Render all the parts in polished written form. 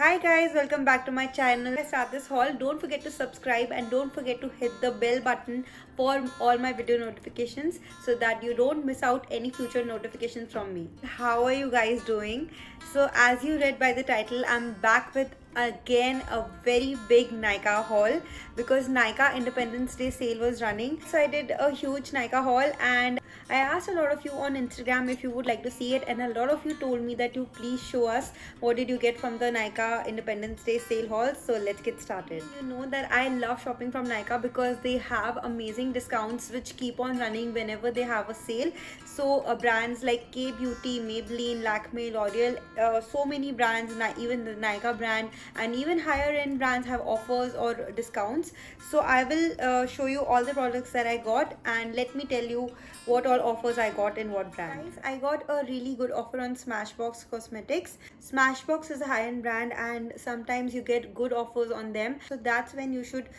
Hi guys, welcome back to my channel. I start this haul. Don't forget to subscribe and don't forget to hit the bell button for all my video notifications so that you don't miss out any future notifications from me. How are you guys doing? So as you read by the title, I'm back with again a very big Nykaa haul because Nykaa Independence Day sale was running. So I did a huge Nykaa haul and I asked a lot of you on Instagram if you would like to see it, and a lot of you told me that you please show us what did you get from the Nykaa Independence Day sale haul. So let's get started. You know that I love shopping from Nykaa because they have amazing discounts which keep on running whenever they have a sale. So brands like K Beauty, Maybelline, Lakme, L'Oreal, so many brands, even the Nykaa brand and even higher end brands have offers or discounts. So I will show you all the products that I got and let me tell you what all offers I got in what brands. I got a really good offer on Smashbox Cosmetics. Smashbox is a high-end brand and sometimes you get good offers on them, so that's when you should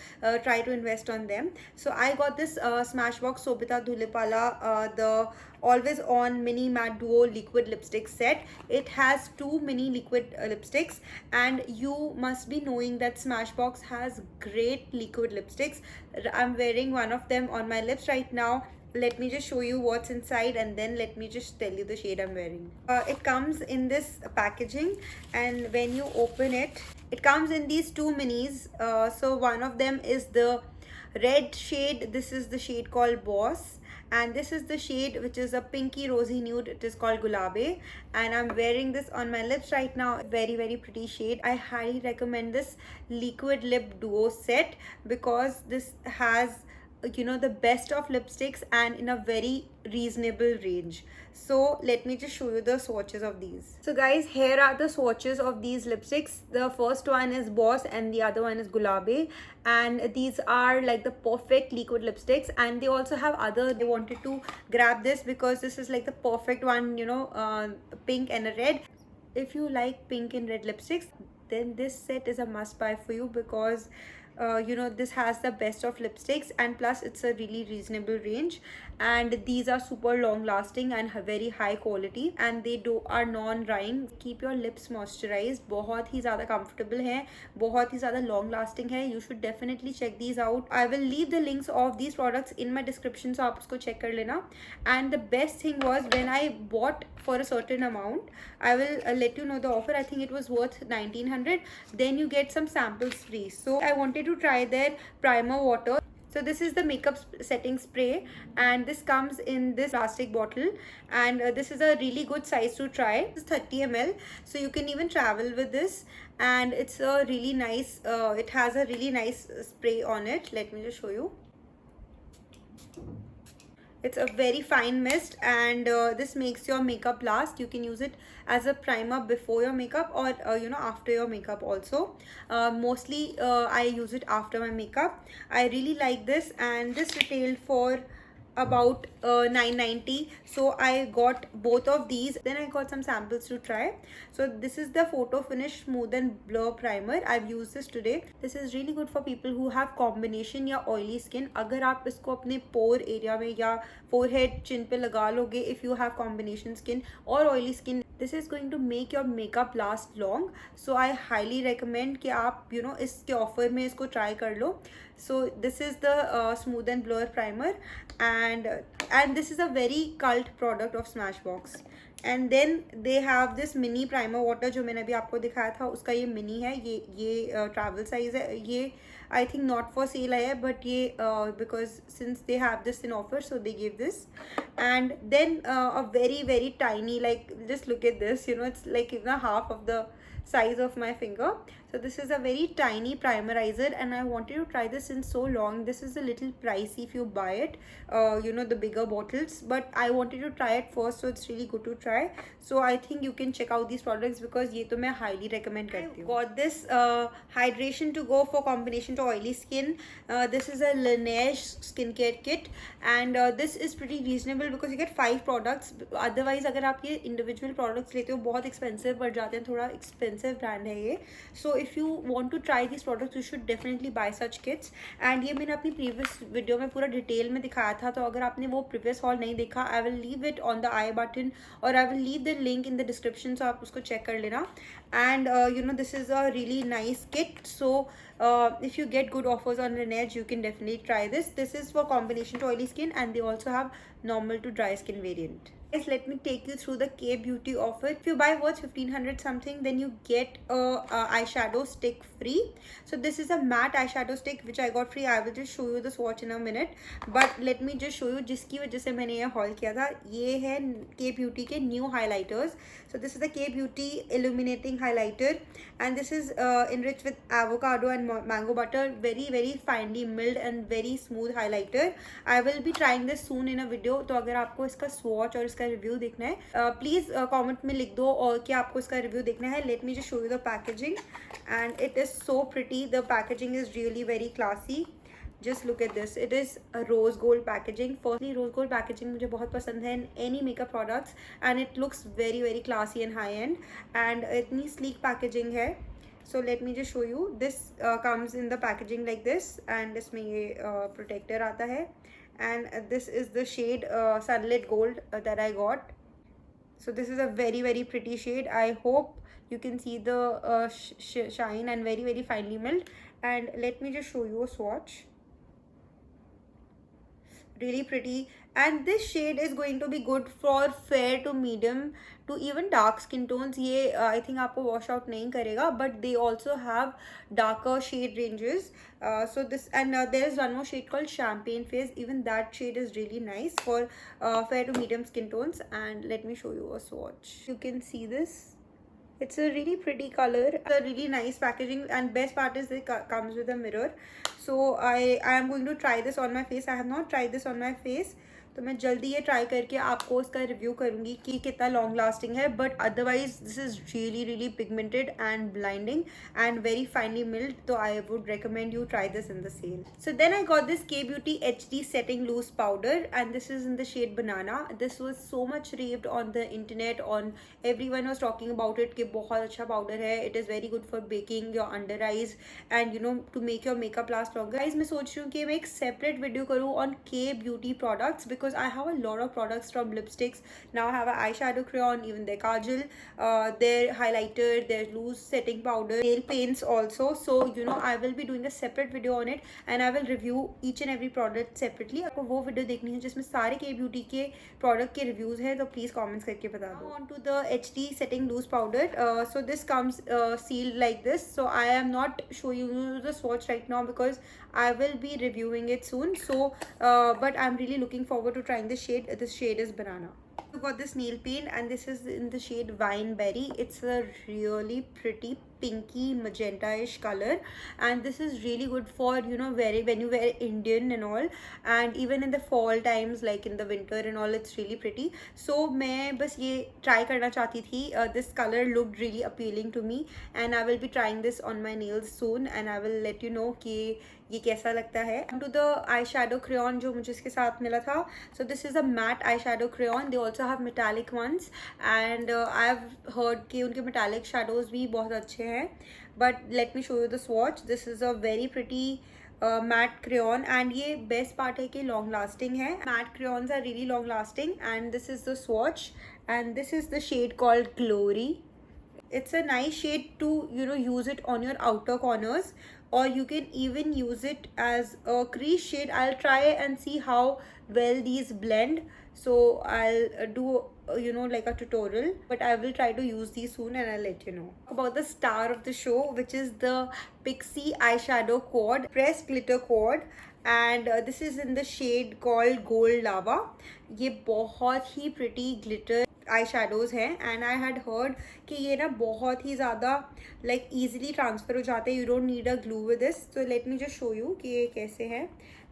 try to invest on them. So I got this Smashbox Sobita Dhulipala, the always on mini matte duo liquid lipstick set. It has two mini liquid lipsticks, and you must be knowing that Smashbox has great liquid lipsticks. I'm wearing one of them on my lips right now. Let me just show you what's inside and then let me just tell you the shade I'm wearing. It comes in this packaging, and when you open it, it comes in these two minis. So one of them is the red shade. This is the shade called Boss, and this is the shade which is a pinky rosy nude. It is called Gulabe, and I'm wearing this on my lips right now. Very pretty shade. I highly recommend this liquid lip duo set because this has, you know, the best of lipsticks and in a very reasonable range. So let me just show you the swatches of these. So guys, here are the swatches of these lipsticks. The first one is Boss and the other one is Gulabe, and these are like the perfect liquid lipsticks, and they also have other. They wanted to grab this because this is like the perfect one, you know, pink and a red. If you like pink and red lipsticks, then this set is a must buy for you because you know, this has the best of lipsticks, and plus it's a really reasonable range, and these are super long lasting and very high quality, and they are non-drying. Keep your lips moisturized. बहुत ही ज़्यादा comfortable है, बहुत ही ज़्यादा long lasting है. You should definitely check these out. I will leave the links of these products in my description, so आप उसको check कर लेना. And the best thing was when I bought for a certain amount, I will let you know the offer. I think it was worth 1900. Then you get some samples free. So I wanted to try their primer water. So this is the makeup setting spray, and this comes in this plastic bottle, and this is a really good size to try. It's 30 ml, so you can even travel with this, and it's a really nice, it has a really nice spray on it. Let me just show you. It's a very fine mist, and this makes your makeup last. You can use it as a primer before your makeup or you know, after your makeup also. Mostly I use it after my makeup. I really like this, and this retailed for about 990. So I got both of these. Then I got some samples to try. So this is the Photo Finish Smooth and Blur Primer. I've used this today. This is really good for people who have combination या oily skin. अगर आप इसको अपने pore area में या forehead, chin पे लगा लोगे, if you have combination skin or oily skin, this is going to make your makeup last long. So I highly recommend कि आप, you know, इसके offer में इसको try कर लो. So this is the Smooth and Blur Primer, and this is a very cult product of Smashbox. And then they have this mini primer water जो मैंने अभी आपको दिखाया था, उसका ये mini है. ये travel size है. ये I think not for sale है, but ये because since they have this in offer, so they give this. And then a very tiny, like, just look at this, you know, it's like even half of the size of my finger. So this is a very tiny primerizer, and I wanted to try this in so long. This is a little pricey if you buy it, you know, the bigger bottles, but I wanted to try it first, so it's really good to try. So I think you can check out these products because ये तो मैं highly recommend करती हूँ. Got this hydration to go for combination to oily skin. This is a Laneige skincare kit, and this is pretty reasonable because you get 5 products. Otherwise अगर आप ये individual products लेते हो बहुत expensive पड़ जाते हैं, थोड़ा expensive एक्सपेंसिव ब्रांड है ये. So if you want to try this products you should definitely buy such kits. And ये मैंने अपनी प्रीवियस वीडियो में पूरा डिटेल में दिखाया था, तो अगर आपने वो प्रीवियस हॉल नहीं देखा, I will leave it on the I button और I will leave the link in the description, so आप उसको चेक कर लेना. And you know this is a really nice kit. So if you get good offers on Laneige, you can definitely try this. This is for combination to oily skin, and they also have normal to dry skin variant. Guys, let me take you through the K Beauty offer. If you buy worth 1500 something, then you get a eyeshadow stick free. So this is a matte eyeshadow stick which I got free. I will just show you the swatch in a minute, but let me just show you जिसकी वजह से मैंने ये haul किया था. ये है K Beauty के new highlighters. So this is the K Beauty illuminating highlighter, and this is enriched with avocado and mango butter. Very finely milled and very smooth highlighter. I will be trying this soon in a video. तो अगर आपको इसका swatch और इसका review देखना है please comment में लिख दो और क्या आपको इसका रिव्यू देखना है. Let me just show you the packaging and it is so pretty. The packaging is really very classy. Just look at this. It is rose gold packaging. Firstly rose gold packaging मुझे बहुत पसंद है in any makeup products and it looks very classy and high end. And इतनी sleek packaging है. So let me just show you. This comes in the packaging like this, and इसमें ये protector आता है, and this is the shade Sunlit Gold that I got. So this is a very pretty shade. I hope you can see the shine and very finely milled. And let me just show you a swatch. Really pretty, and this shade is going to be good for fair to medium to even dark skin tones. ये I think आपको wash out नहीं करेगा, but they also have darker shade ranges. So this, and there is one more shade called Champagne Fizz. Even that shade is really nice for fair to medium skin tones. And let me show you a swatch. You can see this. It's a really pretty color. It's a really nice packaging, and best part is it comes with a mirror. So I am going to try this on my face. I have not tried this on my face. तो मैं जल्दी ये try करके आपको इसका review करूँगी कि कितना लॉन्ग लास्टिंग है. But otherwise this is really pigmented and blending and very finely milled. तो I would recommend you try this in the sale. So then I got this K Beauty HD setting loose powder, and this is in the shade banana. This was so much raved on the internet. On everyone was talking about it कि बहुत अच्छा powder है. It is very good for baking your under eyes and you know to make your makeup last longer. Guys, मैं सोच रही हूँ कि मैं एक separate video करूँ on K Beauty products, because I have a lot of products from lipsticks. Now I have an eyeshadow crayon, even their kajal, their highlighter, their loose setting powder, nail paints also. So you know I will be doing a separate video on it, and I will review each and every product separately. आपको वो video देखनी है जिसमें सारे K Beauty के product के reviews हैं, तो प्लीज कमेंट्स करके बता दो. On to the HD setting loose powder. So this comes sealed like this. So I am not showing you the swatch right now because I will be reviewing it soon. So but I'm really looking forward to trying this shade. This shade is banana. I got this nail paint, and this is in the shade Wine Berry. It's a really pretty pinky magenta-ish color, and this is really good for you know when you wear Indian and all, and even in the fall times like in the winter and all, it's really pretty. So मैं बस ये try करना चाहती थी. This color looked really appealing to me, and I will be trying this on my nails soon, and I will let you know कि ये कैसा लगता है. To the eyeshadow crayon जो मुझे इसके साथ मिला था. So this is a matte eyeshadow crayon. They also have metallic ones, and I have heard कि उनके metallic shadows भी बहुत अच्छे हैं. But let me show you the swatch. This is a very pretty matte crayon, and ये best part है कि long lasting है. Matte crayons are really long lasting, and this is the swatch, and this is the shade called Glory. It's a nice shade to you know use it on your outer corners, or you can even use it as a crease shade. I'll try and see how well these blend, so I'll do you know like a tutorial, but I will try to use these soon and I'll let you know. About the star of the show, which is the Pixi eyeshadow quad, pressed glitter quad, and this is in the shade called Gold Lava. ये बहुत ही pretty glitter eye shadows हैं, and I had heard कि ये ना बहुत ही ज़्यादा like easily transfer हो जाते हैं. You don't need a glue with this. So let me just show you कि ये कैसे हैं,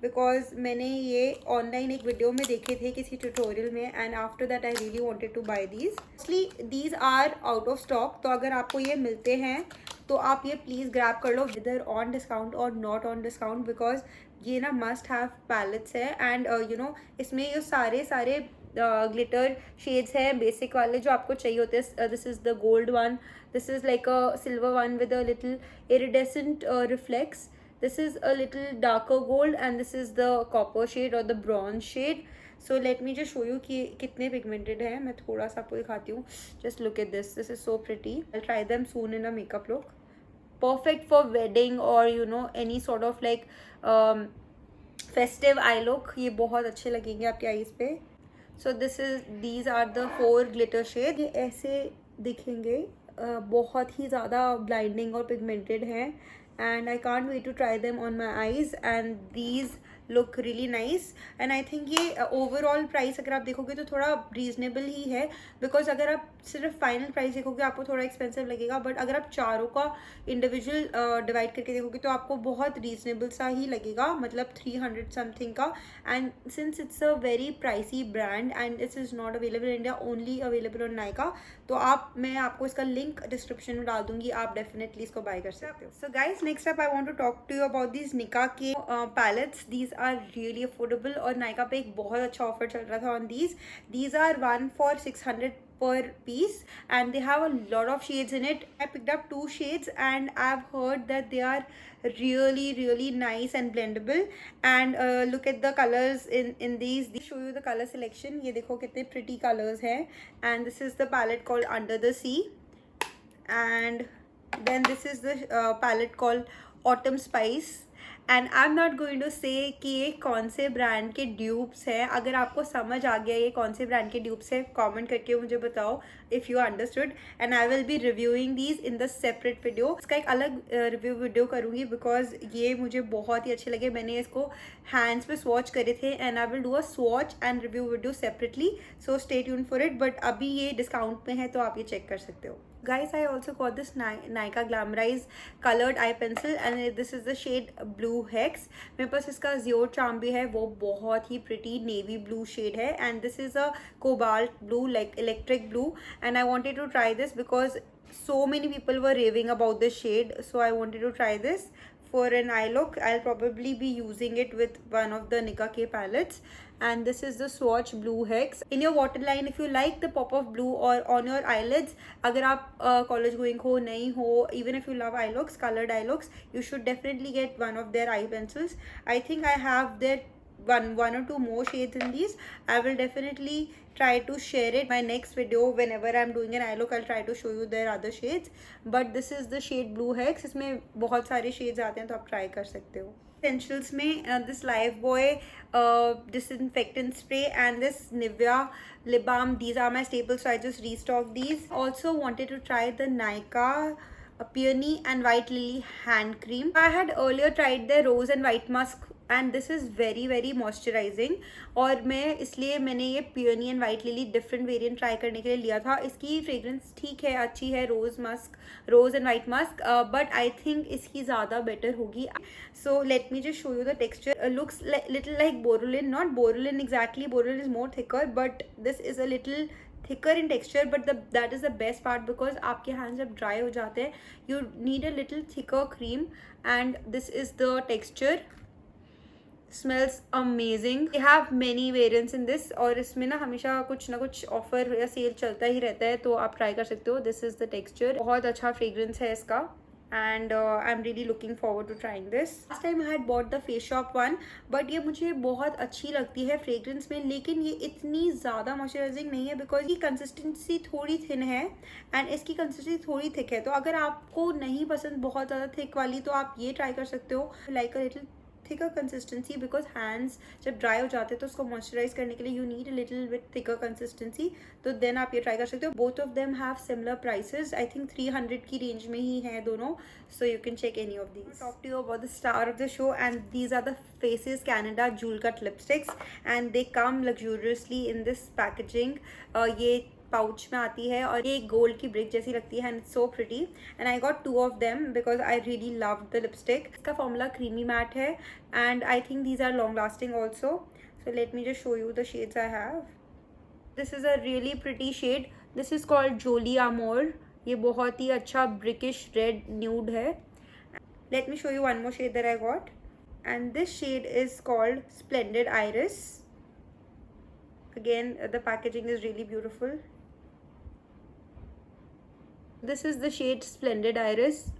बिकॉज मैंने ये ऑनलाइन एक वीडियो में देखे थे किसी ट्यूटोरियल में, and after that I really wanted to buy these. Mostly these are out of stock, तो अगर आपको ये मिलते हैं तो आप ये प्लीज़ ग्रैब कर लो, विदर ऑन डिस्काउंट और नॉट ऑन डिस्काउंट, बिकॉज ये ना मस्ट हैव पैलेट्स है. एंड यू नो इसमें ये सारे ग्लिटर शेड्स हैं बेसिक वाले जो आपको चाहिए होते हैं. This is the gold one, this is like a silver one with a little iridescent reflex. This is a little darker gold and this is the copper shade or the bronze shade. So let me just show you कि कितने pigmented है. मैं थोड़ा सा आपको दिखाती हूँ. Just look at this. This is so pretty. I'll try them soon in a makeup look. Perfect for wedding or you know any sort of like festive eye look. ये बहुत अच्छे लगेंगे आपके आईज पे. So these are the 4 glitter shades. ये ऐसे दिखेंगे. बहुत ही ज़्यादा ब्लाइंडिंग और पिगमेंटेड हैं and I can't wait to try them on my eyes and these look really nice. And I think ये ओवरऑल प्राइस अगर आप देखोगे तो थोड़ा रीजनेबल ही है, बिकॉज अगर आप सिर्फ फाइनल प्राइस देखोगे आपको थोड़ा एक्सपेंसिव लगेगा, बट अगर आप चारों का इंडिविजुअल डिवाइड करके देखोगे तो आपको बहुत रीजनेबल सा ही लगेगा, मतलब 300 समथिंग का. And since it's a very pricey brand and it's is not available in India, only available on Nykaa, तो मैं आपको इसका लिंक डिस्क्रिप्शन में डाल दूंगी, आप डेफिनेटली इसको बाय कर सकते हो. So guys next up I want to talk to you about these Nykaa के palettes. These are really affordable और नायका पे एक बहुत अच्छा ऑफर चल रहा था on these are 1 for 600 per piece and they have a lot of shades in it. I picked up 2 shades and I've heard that they are really nice and blendable. And look at the colors in these. Show you the color selection. ये देखो कितने pretty colors हैं. And this is the palette called Under the Sea, and then this is the palette called Autumn Spice. And I am not going to say कि ये कौन से brand के ड्यूब्स हैं. अगर आपको समझ आ गया ये कौन से ब्रांड के ड्यूब्स हैं, कमेंट करके मुझे बताओ if you understood, and I will be reviewing these in the separate video. इसका एक अलग रिव्यू वीडियो करूँगी बिकॉज ये मुझे बहुत ही अच्छे लगे. मैंने इसको हैंड्स पे स्वॉच करे थे and I will do a swatch and review video separately, so stay tune for it. But अभी ये डिस्काउंट में है तो आप ये चेक कर सकते हो. Guys, I also got this Nykaa Glamorize colored eye pencil and this is the shade Blue Hex. मेरे पास इसका Zero Charm भी है, वो बहुत ही pretty navy blue shade है, and this is a cobalt blue, like electric blue, and I wanted to try this because so many people were raving about this shade, so I wanted to try this for an eye look. I'll probably be using it with one of the Nykaa K palettes. And this is the Swatch Blue Hex. In your waterline, if you like the pop of blue or on your eyelids, अगर आप college going हो नहीं हो, even if you love eye looks, colored eye looks, you should definitely get one of their eye pencils. I think I have their one or two more shades in these. I will definitely try to share it my next video. Whenever I'm doing an eye look, I'll try to show you their other shades. But this is the shade Blue Hex. इसमें बहुत सारे shades आते हैं तो आप try कर सकते हो. Essentials में this Lifebuoy disinfectant spray and this Nivea lip balm, these are my staples, so I just restocked these. Also wanted to try the Nykaa Peony and White Lily hand cream. I had earlier tried their rose and white musk and this is very moisturising, और मैंने ये peony and white lily different variant try करने के लिए लिया था. इसकी fragrance ठीक है, अच्छी है, rose and white musk, but I think इसकी ज़्यादा बेटर होगी. So let me just show you the texture. Looks little like Boroline, not Boroline exactly, Boroline is more thicker, but this is a little thicker in texture, but that is the best part because आपके hands जब dry हो जाते हैं, you need a little thicker cream, and this is the texture. Smells amazing. They have many variants in this, और इसमें ना हमेशा कुछ ना कुछ ऑफर या सेल चलता ही रहता है, तो आप ट्राई कर सकते हो. दिस इज द टेक्सचर, बहुत अच्छा फ्रेग्रेंस है इसका, and I'm really looking forward to trying this. Last time I had bought the Face Shop one, but ये मुझे बहुत अच्छी लगती है फ्रेग्रेंस में, लेकिन ये इतनी ज़्यादा मॉइस्चराइजिंग नहीं है बिकॉज की कंसिस्टेंसी थोड़ी थिन है एंड इसकी कंसिस्टेंसी थोड़ी थिक है. तो अगर आपको नहीं पसंद बहुत ज़्यादा थिक वाली तो आप ये ट्राई कर सकते हो, like a little thicker consistency, because hands जब ड्राई हो जाते हैं तो उसको मॉइस्चराइज करने के लिए you need a little with thicker consistency, तो देन आप ये ट्राई कर सकते हो. Both of them have similar prices, I think 300 की रेंज में ही हैं दोनों, so you can check any of these. Talk to you about the star of the show, and these are the faces Canada jewel cut lipsticks, and they come luxuriously in this packaging. ये pouch में आती है और ये gold की brick जैसी लगती है, and it's so pretty, and I got 2 of them because I really love the lipstick. इसका फॉर्मूला क्रीमी मैट है and I think these are long lasting also. So let me just show you the shades I have. This is a really pretty shade. This is called Jolie Amour. ये बहुत ही अच्छा brickish red nude है. Let me show you one more shade that I got, and this shade is called splendid iris. Again, the packaging is really beautiful. This is the shade Splendid Iris,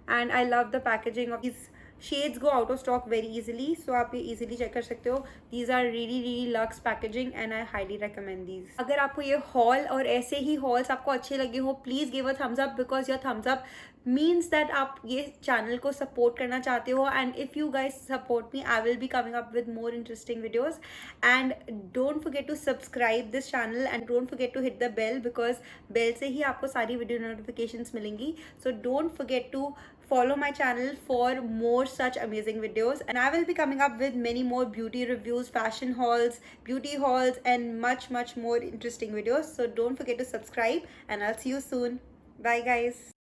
and I love the packaging of these. Shades go out of stock very easily, so आप ये easily check कर सकते हो. These are really luxe packaging and I highly recommend these. अगर आपको ये haul और ऐसे ही hauls आपको अच्छे लगे हो, please give a thumbs up because your thumbs up means that आप ये channel को support करना चाहते हो, and if you guys support me, I will be coming up with more interesting videos. And don't forget to subscribe this channel and don't forget to hit the bell because bell से ही आपको सारी video notifications मिलेंगी. So don't forget to follow my channel for more such amazing videos, and I will be coming up with many more beauty reviews, fashion hauls, beauty hauls, and much more interesting videos. So don't forget to subscribe, and I'll see you soon. Bye guys.